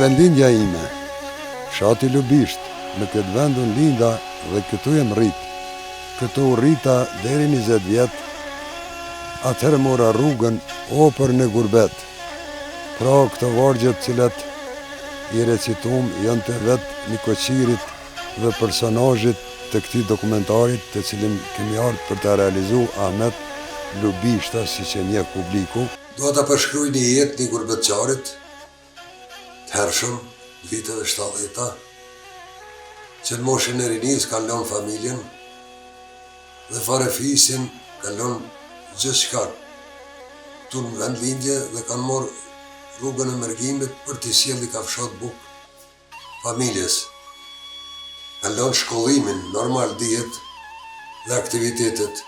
vendindja ime, fshati Lubisht, në këtë vend unë linda dhe këtu jem rrit. Këtu rrita deri 20 vjet, atëherë mora rrugën opër në gurbet. Pra këto vargjet cilat i recitum janë të vetë Nikoqirit dhe personazhit të këtij dokumentarit të cilin kemi ardhur për ta realizuar Ahmet Lubishta, siç e njeh publiku. Do ta përshkruaj një jetë një gurbetçarit të hershëm, viteve 70-ta, që në moshën e rinis kanë lënë familjen dhe fare fisin kanë lënë gjithçka tu në vend lindje dhe kanë marrë rrugën e mërgimit për t'i sjellë kafshat buk familjes. Kanë lënë shkollimin normal diet dhe aktivitetet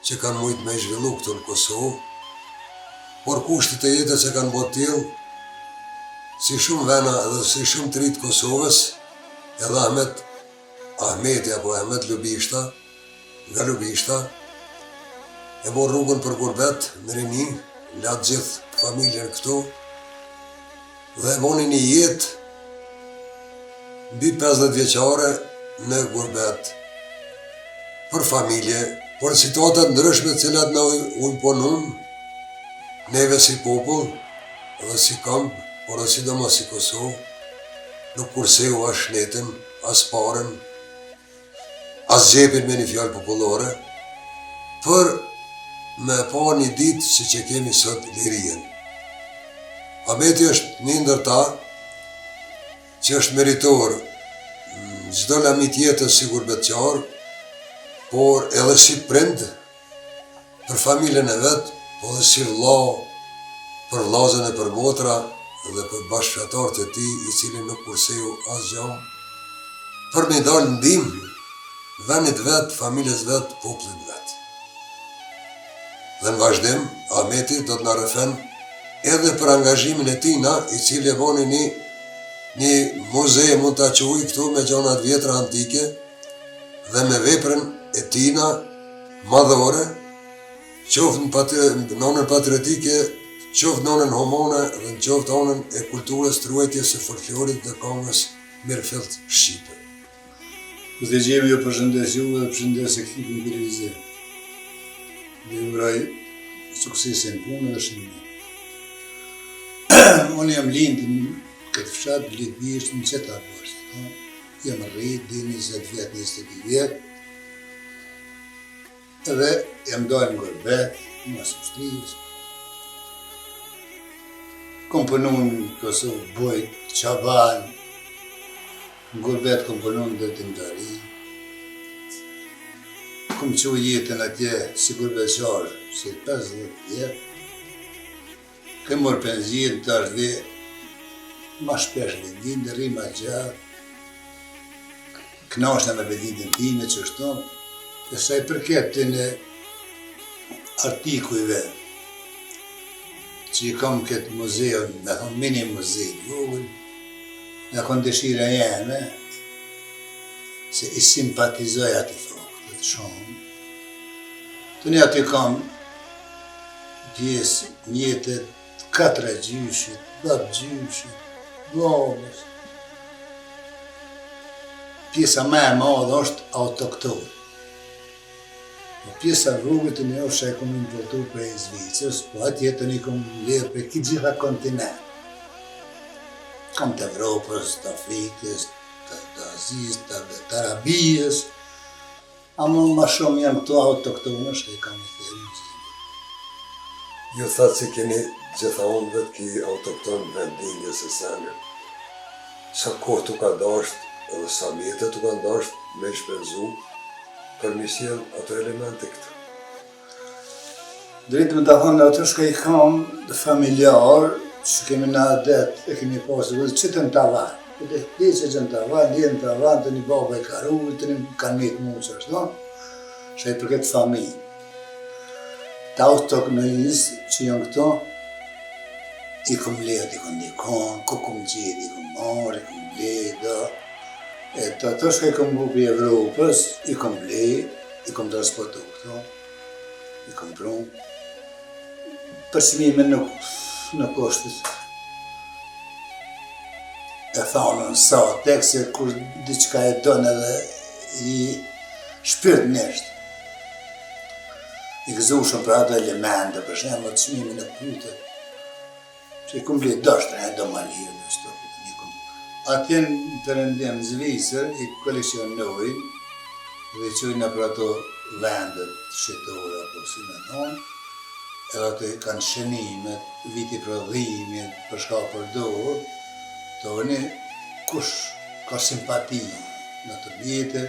që kanë mujtë me zhvillu këtu në Kosovë, por kushtet e jetës që kanë bërë tillë, si shumë vena dhe si shumë të rritë Kosovës, edhe Ahmeti apo Ahmet Lubishta, nga Lubishta, e morë rrugën për gurbet në rini, latë gjithë familjen këtu, dhe e boni një jetë mbi 50 vjeqare në gurbet, për familje, për situatat ndryshme cilat në imponun, neve si popull, edhe si kamp, por edhe sidomos si Kosovë, nuk kurseu as shnetin, as paren, as gjepin me një fjalë popullore, për me pa një ditë si që kemi sot lirien. Ahmeti është një ndër ta që është meritor çdo lamit jetës si gurbetçar, por edhe si prind për familjen e vet, po edhe si vëlla për vllazën e për motra dhe për bashkëfjatarët e tij, i cili nuk kurseu asgjë, për me dalë ndihmë vendit vet, familjes vet, popullit vet. Dhe në vazhdim, Ahmeti do të na rrëfen edhe për angazhimin e tina, i cili e boni një muze, mund ta quaj këtu me gjanat vjetra antike dhe me veprën e tina madhore, qoftë në nënën patriotike, qoftë nënën homone dhe në qoftë anën e kulturës, truajtjes së folklorit dhe këngës mirëfillt shqipe. Dhe gjemi ju përshëndes ju dhe përshëndes ekipin në televizor. Dhe uroj suksesin punë dhe shënimi. Unë jam lind në këtë fshat, Lubisht në qëta bashkë. Jam rrit dhe 20 vjet, 22 vjet. Edhe jam dalë në gurbet, në Sustrijës. Kom punu në Kosovë, Bojt, Qaban, në gurbet kom punu në dërtimtari. Kom që jetën atje si gurbetçar, si 50 vjet. Kem morë penzien të ardhe, ma shpesh vendin, dhe rima gjatë. Knashna me vendin time që është tonë, dhe sa i përket të në artikujve që i kam këtë muzeun, me thonë mini muzej vogël, nga kon dëshira jeme, se i simpatizoj ati faktët shumë. Të një aty kam pjesë mjetet 4 gjyshit, 10 gjyshit, babës. Pjesa me e madhe është autokton. Pjesa rrugët të një është e kom importu për e Zvicës, po atje të një kom lirë për këtë gjitha kontinent. Kam të Evropës, të Afrikës, të Azijës, të Arabijës, ama ma shumë janë këto autoktonës që i kam i thërë. Ju thatë që keni gjitha unë vetë ki autokton vendinjës e senin. Sa kohë të ka dasht, edhe sa mjetët të ka dasht me shpenzu, për mi sjell ato elemente këtu. Drejtë me të thonë ato shka i kam familjar, që kemi në adet, e kemi pasë vëzë, që të në tavan. Dhe që në tavan, dhe në tavan, të një baba i karu, të një kanë mitë mu që është, no? Shka i për këtë familj. Ta autoktonizë që janë këto, i kom letë, i kom dikon, ku kom gjithë, i kom marë, i kom letë, të ato shka i kom bu për Evropës, i kom ble, i kom transportu këto, i kom prunë. Përsimime nuk është. e thonën sa tek se kur diçka e don edhe i shpirtnisht. I gëzushëm për ato elemente, për shembull çmimin e pyte. Që i kom blet dashtra e do ma lirë në stopit një kom. Atje në Perëndim në Zvicër i koleksionojnë dhe qojnë për ato vendet shqetore, apo si me thonë, edhe ato kanë shënimet, viti prodhimit, për shka përdor, toni kush ka simpati në të vjetër,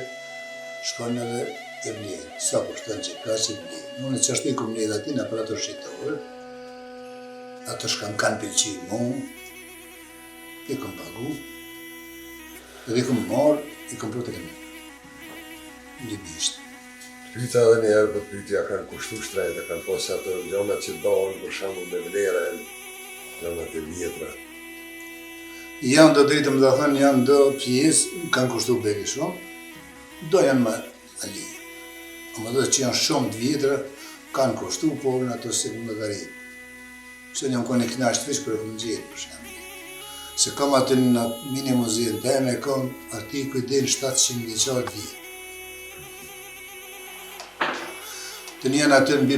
shkon edhe e blen, sa kushton që ka që blen. Unë që ashtu i kom blen ati në për ato shqetore, ato shka më kanë pëlqy mu, i kom pagu, edhe i kom marrë, i kom proteknë. Libisht. Pyta edhe njerë për pytja kanë kushtu shtrejtë, kanë posë ato gjonat që dojnë, për shembull me vlera e gjonat e vjetra. Janë do drejtëm dhe thënë, janë do pjesë, kanë kushtu beri shumë, do janë më ali. Ama do që janë shumë të vjetra, kanë kushtu, po në ato se më në garitë. Se një më kone knasht fish për e këmë gjithë, për shemë. Se kam atë në mini muzeën teme, kam artikuj dhe në 700 vjeqarë vjetë. Të një janë atë mbi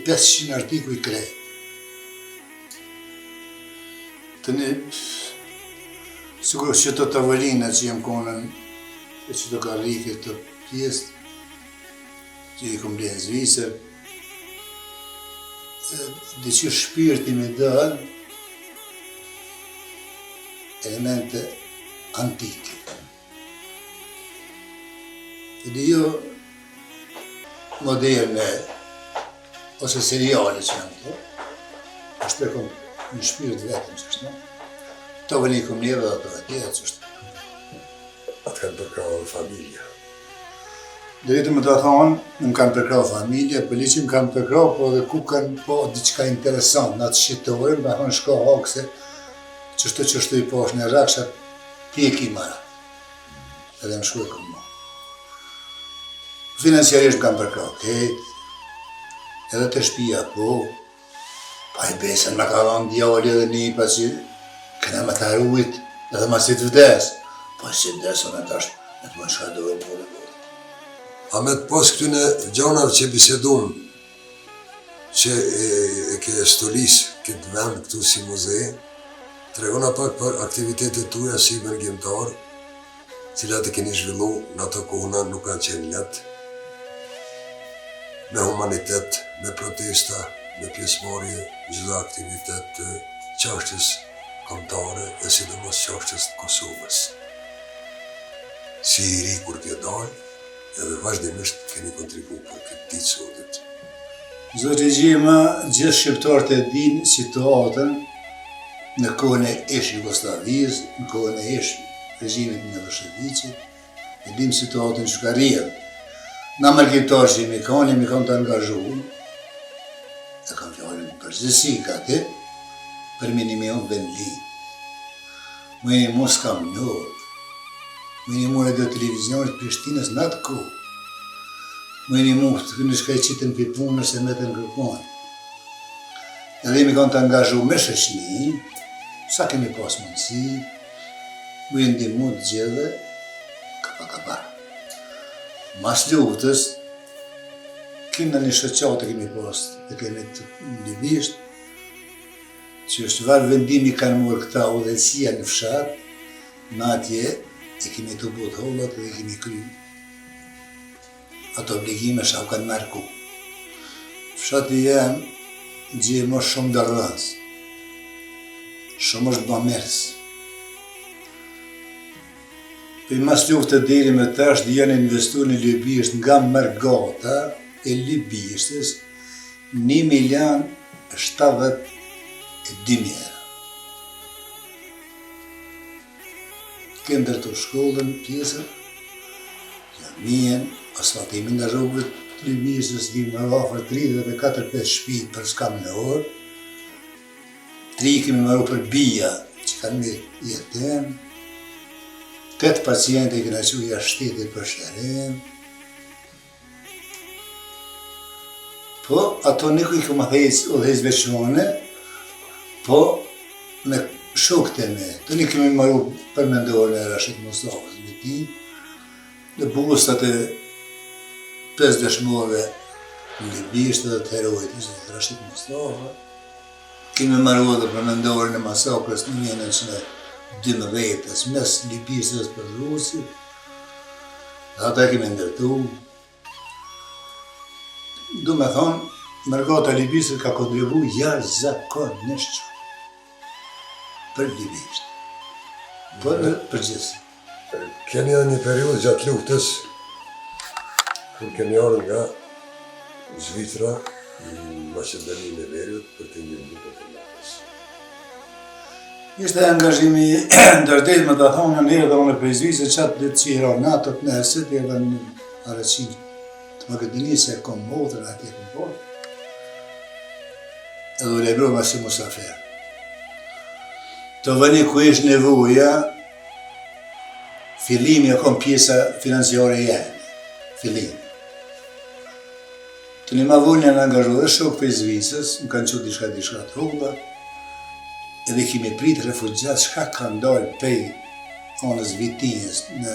500 artikuj krejt. Të një, sigur që të tavolina që jem konën, e që të karrike të pjesë, që i kom blenë Zvicër, dhe që shpirti me dënë elemente antike. Dhe jo moderne ose seriale që janë të, është e kom në shpirt vetëm që është, të vëni kom njëve dhe të atje që është. Atë kanë përkrahë dhe familja. Drejtë më të thonë, më kanë përkrahë familja, për liqim kanë përkrahë, po dhe ku kanë po diçka interesant, në atë shqitore, më thonë shko hakse, që shtu i poshë në rakshat, pjek i mara. Edhe më shku e këmë. Financiarisht më kanë përkrahë këtë, edhe të shpia po, pa i besën me ka dhanë djali edhe nipa që këna me të arrujt, edhe ma si të vdes. Po si të vdes, në tash, në të më shka dojë më vore. A me të pos këtyne gjanave që bisedum, që e ke stolis këtë vend këtu si muze, tregona pak për aktivitetet tuja si mërgjimtar, cilat e keni zhvillu në ato kohëna nuk kanë qenë letë, me humanitet, me protesta, me pjesëmarrje, çdo aktivitet të çështjes kombëtare e sidomos çështjes të Kosovës. Si i ri kur t'je dalë, edhe vazhdimisht keni kontribu për këtë ditë sotit. Zoti Gjima, gjithë shqiptarët e dinë situatën në kohën e ish Jugoslavisë, në kohën e ish regjimit Miloševićit, e dinë situatën që ka rrjedhë. Na mërgjimtar që jemi kanë të angazhuar, e kanë fjallën përgjithësi ka ti, për minimion vendli. Mëjnë mu s'kam njërë, mëjnë mu edhe televizionit Prishtinës në atë kohë, mëjnë mu të në shkaj qitën për punës e me të nkërponë. Edhe jemi kanë të angazhuar me shëshni, sa kemi pas mundësi, mëjnë ndimu të gjithë, kapa. Mas luftës, kena një shoqatë kemi pas, e kemi të libisht, që është varë vendimi kanë morë këta udhësia në fshat, në atje e kemi të botë hollat dhe kemi kry. Ato obligime shau kanë marku. Fshati janë gjë më shumë dërrëns, shumë është bëmërës. Për mas luftë deri me tash dhe janë investuar në Libisht nga mërgata e Libishtës 1.072.000 euro. Kënë ndërtu shkollën pjesër, jamien, asfaltimin në rrugët të Libishtës, di më afër 34-5 shtëpi për skam në orë, 3 kemi marrë për bija që kanë me jetën, 8 paciente i këna që jashtë shtetit për shërim. Po, ato niku i këma thejës u dhejës veçone, po me shokët e me, të një kemi maru përmendore e Rashid Mustafës me ti, në bustat e 5 dëshmorëve në Libishtë dhe të herojt ishte Rashid Mustafa. Kemi maru dhe përmendore në masakrës në 1912 mes Libishtës për Rusit, dhe ata kemi ndërtu. Du me thonë, mërgata Libishtë ka kontribu jashtëzakonisht për Libishtë, për përgjithësi. Keni edhe një periudhë gjatë luftës, kur keni ardhur nga Zvicra në Maqedoninë e Veriut për të një lutë të natës. Ishte angazhimi ndërdejt me të thonë në njerë dhe unë për Zvicrë qatë dhe që i ra natët në herësit e edhe në arëqin të Makedonisë e kom motër ati e kom porë, edhe u lebrova si musafer. Të vëni ku ishtë nevoja, fillimi e kom pjesa financiare jene, fillimi. Të një ma vullën në angazhu dhe shok për Zvicrës, më kanë qëtë dishka të rruga, edhe kemi pritë refugjat, shka kanë dalë pej anës Vitinjës në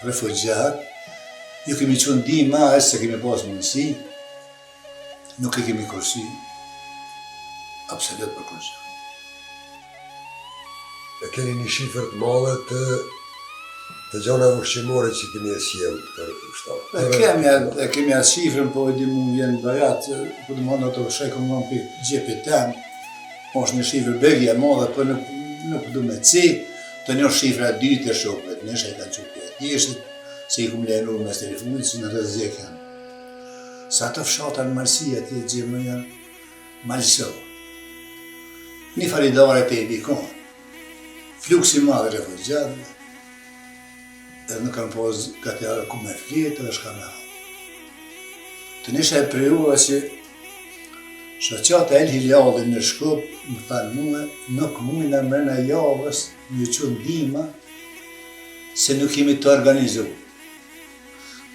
refugjat, ju kemi qënë di ma e se kemi pas mundësi, nuk e kemi kursi, absolut për kursi. E keni një shifër të madhe të gjona ushqimore që keni e sjellë për ushtarë. E kemi atë shifrën, po e di mu vjen bajat, po të mund ato shekëm në për gjepit tem, është një shifrë begje e madhe, po nuk du me ci, të një shifra dytë e shokve, nësha i kanë qupë e tjeshtit, se i kumë lehenu mes telefonit që në të zek janë. Sa të fshata në Marsia të gjemë janë malso. Një faridare të i bikonë, fluksi madhe refugjatëve, edhe në kanë posë gati arë ku me fletë dhe shka me hapë. Të nisha e periura që shoqata El Hilalin në Shkup më thanë muhe, nuk mujna mërna javës një qënë dima se nuk kemi të organizu.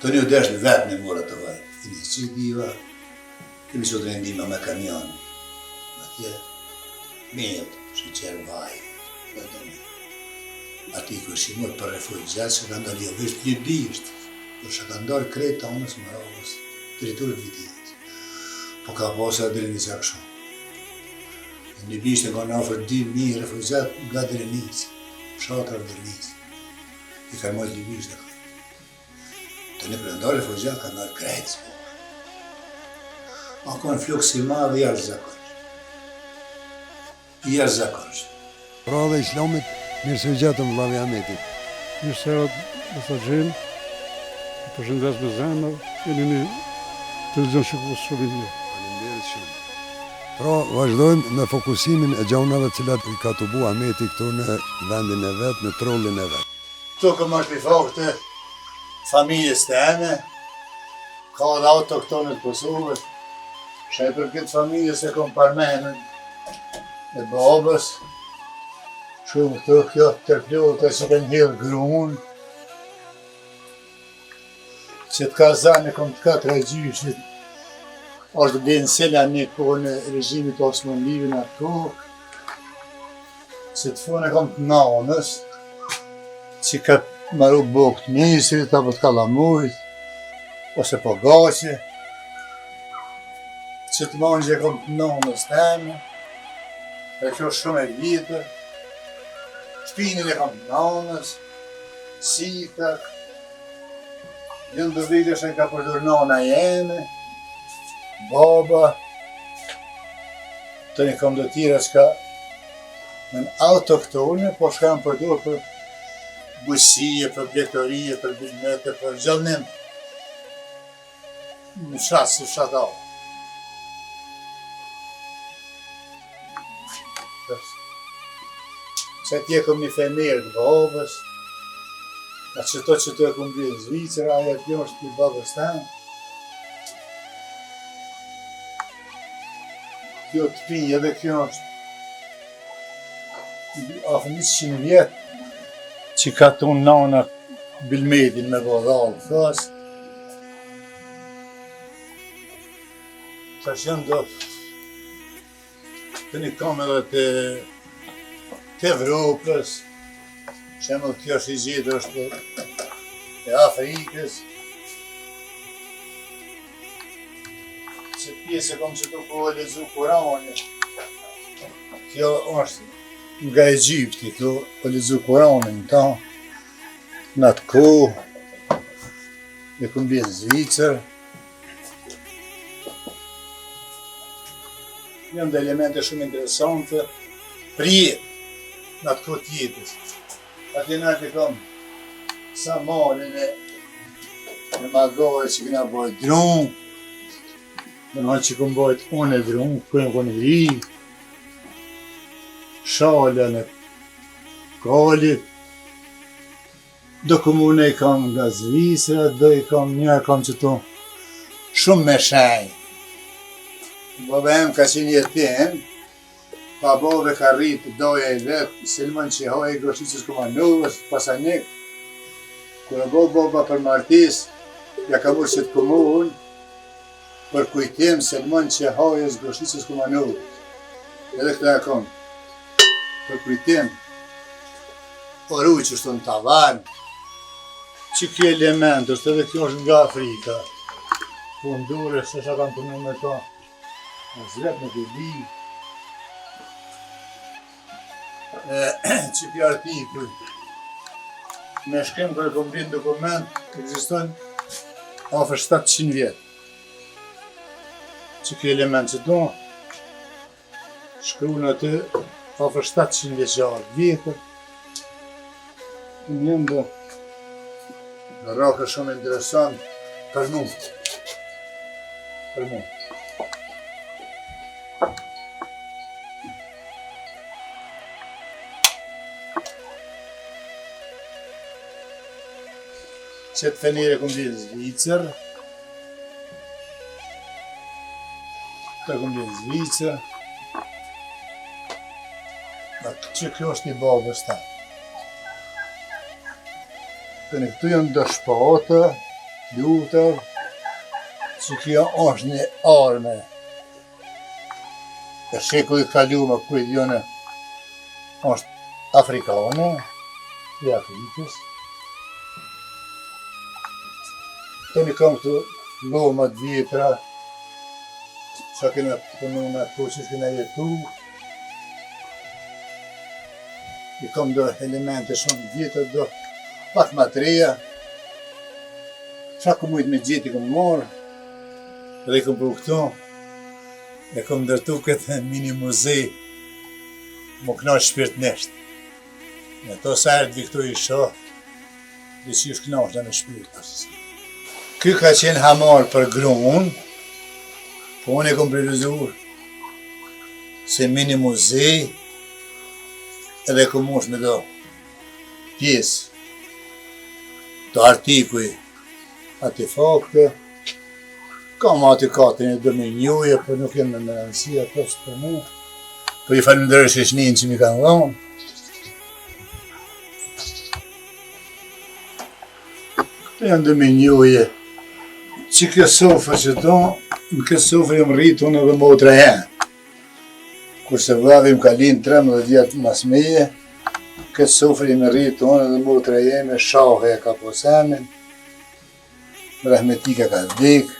Të një desh në vetë me mora të vajtë. Të një që diva, kemi që të rendima me kamionë. Atje, mjëtë, që qërë vajtë. Ati i kërshimur për refugjat që kanë dalë jovisht Libisht, për që kanë dalë krejt anës Maravës, teritorët Vitinjës. Po ka posa dhe një qak shumë. Në Libisht e kanë ofër 2.000 refugjat nga Drenisë, fshatër Drenisë. I kanë mojtë Libisht e kanë. Të një përëndar refugjat kanë dalë krejt s'po. Ako në flukë si ma dhe jashtëzakonisht. Jashtëzakonisht. Pra dhe Islamit, mirë se gjatëm vllavi Ahmetit. Mirë se erët dhe sa gjenë, përshëndes me zemër, jeni një televizion shikues shumë i mirë. Faleminderit shumë. Pra, vazhdojmë me fokusimin e gjaunave cilat i ka të bu Ahmeti këtu në vendin e vetë, në trollin e vetë. Tukëm është i fakte familjes të eme, ka dhe autoktonët Kosovës, që e për këtë familjes e kom parmenën e babës, shumë të kjo tërplote që kanë hirë grunë, që të ka zanë e kom të 4 gjyshit, është dhe në sela një kohë në regjimit Osmanlivi në atë kohë, që të fone kom të nanës, që ka maru bukë të njësit, apo të kalamujt, ose po gaqe, që të mangje kom të nanës të eme, e kjo shumë e vitër, shpinin e kam të nanës, sikak, jënë të vitër që ka përdur nana jeme, baba, të një kam të tjera që ka në autoktone, po që kam përdur për bujësie, për bjektorie, për bilmete, për gjallënim, në shatë së shatë. Se tje këm një fenerë të babës, a qëto e këm bërë në Zvicra, aja kjo është për babës tanë. Kjo të pinje dhe kjo është afë 100 vjetë që ka tonë nana Bilmedin me bodhalë thasë. Që është janë do Të një kam edhe të Evropës, shembull kjo është i gjithë është e Afrikës. Se pjesë e kom që të kohë lezu Koranit. Kjo është nga Egjipti, kjo po lezu Koranin ta. Në atë kohë, e kom bje në Zvicër. Janë dhe elemente shumë interesante për jetë, në atë kohë tjetës. Ati në atë kom sa malin e magore që këna bëjt drunë, në nënë që kom bëjt unë e drunë, kërën kënë vri, shalën e kalit, do komune i kam nga Zvicra, do i kam njërë kam që to shumë me shenjë. Baba em ka qenë jetim, pa bove ka rritë doja i vetë, Selman që hoj i Groshicës Kumanovës, Pasanik, kërë baba për martis, ja ka mërë që të komunë, për kujtim Selman që hoj i Groshicës Kumanovës. Edhe këta e kom, për kujtim, oru që është në tavan, që kjo element është edhe kjo është nga Afrika. Po ndure, se që kanë punu me ta, në zvet në këdi. Që kjo artikuj, me shkem kërë kom bërë dokument, ekziston afër 700 vjetë. Që kjo element që do, shkru në të afër 700 vjeqarë vjetër. Njëm do, në rakë shumë interesant për mu. Për mu. Qëtë fenire kom bërë Zvicër. Këta kom bërë Zvicër. Që kjo është i babës ta. Këtu janë do shpatë, lutër, që kjo është një arme. E shekull i kalume kujt jone është afrikane, i Afrikës. Të një kam këtu lomat vjetra, që kena punu me ato që kena jetu. I kam do elemente shumë vjetra, do pak ma treja, qa ku mujtë me gjeti këmë marë, edhe i këmë për këto, e këmë ndërtu këtë mini muzej, më knaqë shpirt neshtë. Në to sajrët vi këto i shoh, dhe që është knaqë në shpirt. Ky ka qenë hamar për grunë, po unë e këmë prirëzur, se mini muzej, edhe këmë mosh me do pjesë, të artikuj artefakte, kam ati katrin e dominjuje, për nuk jenë në rëndësia të së për mu, për i falimderoj sheshnin që mi kanë dhonë. Këtë janë dominjuje, që kjo sofër që do, në këtë sofër jam rritë unë edhe motra janë. Kurse vladhim ka linë 13 vjetë mas meje, këtë sofër jemi rritë unë edhe motra jeme, shahe e ka posemin, rahmetika ka vdikë.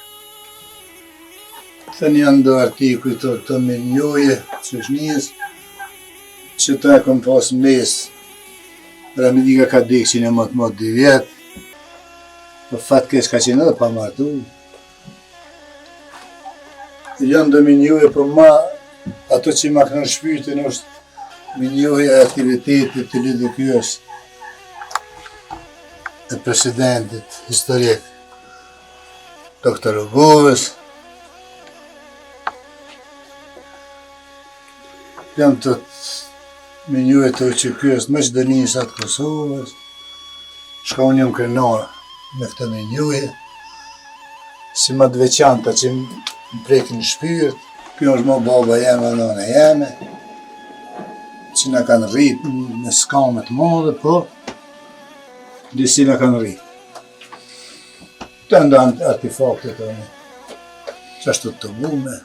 Të një ndo artikuj të minjoje, që është njës, që ta e kom pas mes, rahmetika ka vdikë që një motë 2 vjetë, për fatë kesh ka qenë edhe pa martu. Janë do minjoje për ma, ato që ma kanë shpytin është minjoje e aktivitetit të lidhë kjo është e presidentit historik Dr. Rogovës. Jam të minjoje të që kjo është Maqedonisat Kosovës. Shka unë jam krenar me këtë minjoje, si ma të veçanta që më prekin shpirt. Kjo është më baba jeme, nana jeme, që në kanë rritë në skamet madhe, po disi në kanë rritë. Të ndonë artefakte të një, që ashtu të bume.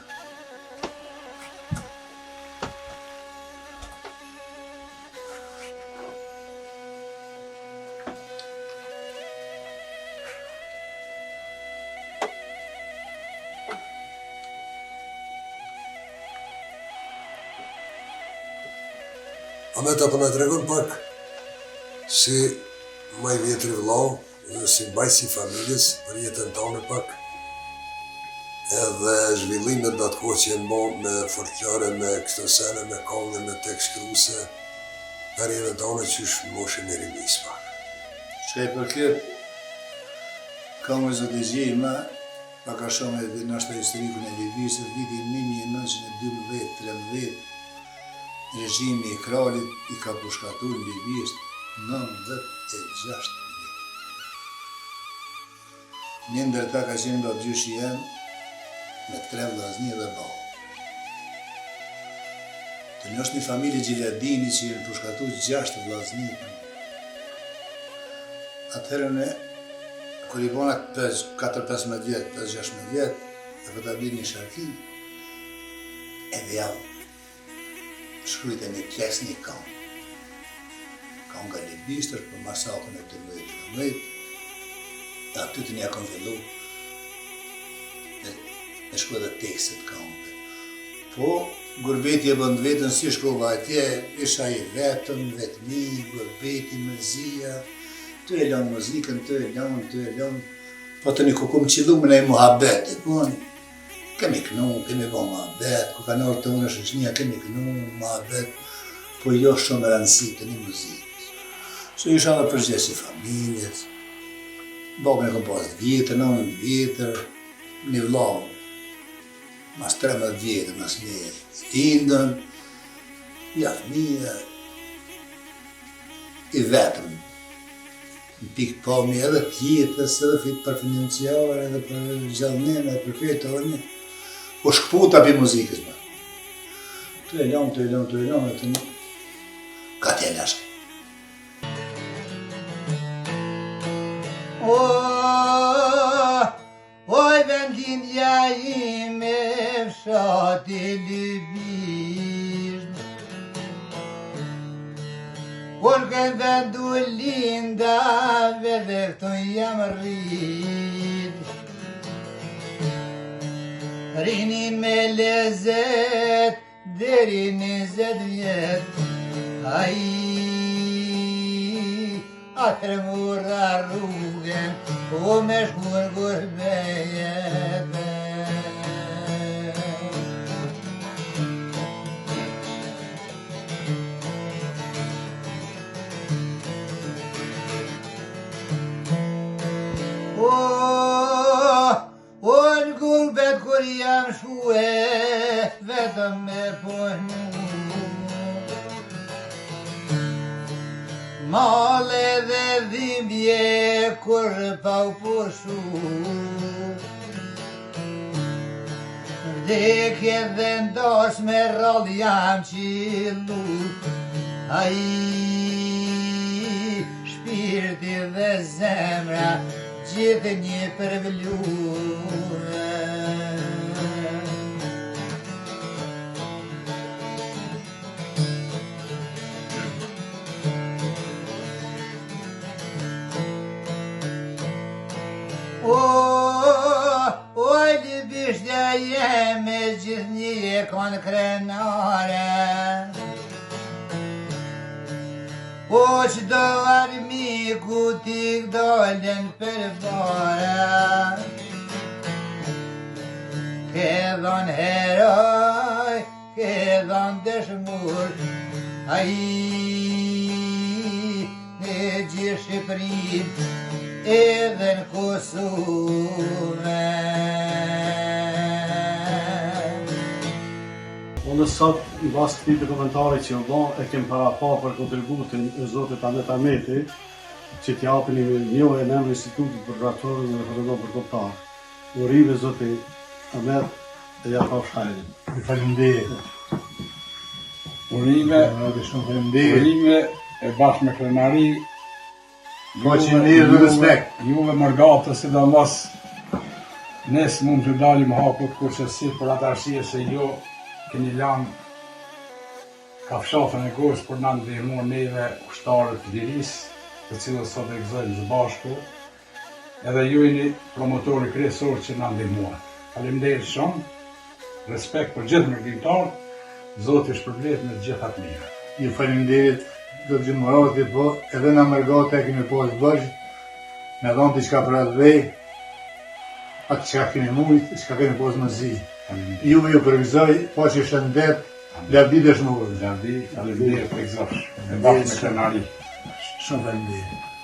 Ameta po na tregon pak si më i vjetri vllau, si mbajtësi i familjes, për jetën tonë pak, edhe zhvillimet në atë kohë që jenë bo me folklore, me këto sene, me këngë, me tekst shkruese, karrierën tonë që është moshën e rinis pak. Shkaj për këtë, ka më zoti gjejma, pa ka shumë edhe nashta historikun e Libisë, vitin 1912-13, regjimi i kralit i ka pushkatur në Libisë 96 vjet. Një ndër ta ka qenë babgjyshi jam me 3 vllazni dhe bau. Të një është një familje Gjiladini që jenë pushkatur 6 vllazni. Atëherë ne, kur i bona 4-15 vjet, 5-16 vjet, e për ta bërë një sharki, edhe javë shkrujt e një pjesë një këngë. Këngë nga Libishtër për masakën e 12-13, e aty të një kam fillu e shkruaj dhe tekstet këngëve. Po, gurbeti e bënd vetën si shkova atje, isha i vetëm, vetëmi, gurbeti, mërzia, të e lanë muzikën, të e lanë, po të një kukum qilumën e muhabeti, po kemi kënu, kemi bo muhabet, ku ka nërë të unë shëshnia, kemi kënu, muhabet, po jo shumë rëndësi të një muzikës. Që isha dhe përgjës i familjes, babën e kom pas 10 vjetër, 9 vjetër, një vlau, mas 13 vjetër, mas me indën, ja fëmija, i vetëm, në pikë pomi edhe pjetës, edhe fitë për financiare, edhe për gjallënene, edhe për fejtë orënje, po shkëputa për muzikës më. Të e lanë, e të një, ka të e lashke. Oj, vendindja ime fshati Libisht, por këtë vendu lindave dhe këto jam rrit. Rinin me lezet, deri 20 vjet, atër mura rrugën, po me shkur gurbejet. Në gurbet kur jam shue, vetëm me pojnu. Male dhe dhimbje kur pa u pushu, vdekje dhe ndosh me rall jam qilu. Shpirti dhe zemra gjithë një përvluve. Oj, Libishtja jeme gjithë një kon krenare, po qdo armiku t'i kdollen për fare. Këdhon heroj, këdhon dëshmur, në gjithë Shqipërin, edhe në Kosovë. Unë sot, në bas këtij të komentarit që u bën, e kem para pa për kontributin e zotit Ahmet Ahmeti, që t'japin një e në Institutit për Ratorën dhe Rëdon për Koptar. Urive zoti Ahmet e ja pa fshajrin. Faleminderit. Urive e bashkë me krenari, juve mërgatë, sidomos nes mund të dalim hakut kurse si për atë arsye se jo keni lanë kafshafën e gojës për na ndihmu neve ushtarët të lirisë, të cilët sot e gëzojmë së bashku, edhe ju jeni promotori kryesor që na ndihmuat. Faleminderit shumë, respekt për gjithë mërgjimtarët, Zoti shpërblet me të gjitha të mira. Ju faleminderit do të gjumërati, po edhe në mërgate e kemi pas bëgjë, me dhonë t'i qka për atë vej, atë qka kemi mujt, qka kemi pas më zi. Ju përvizoj, po që shëndet, lavdi dhe shmurë. Lavdi, faleminderit për egzosh, e bashkë me krenari. Shumë faleminderit.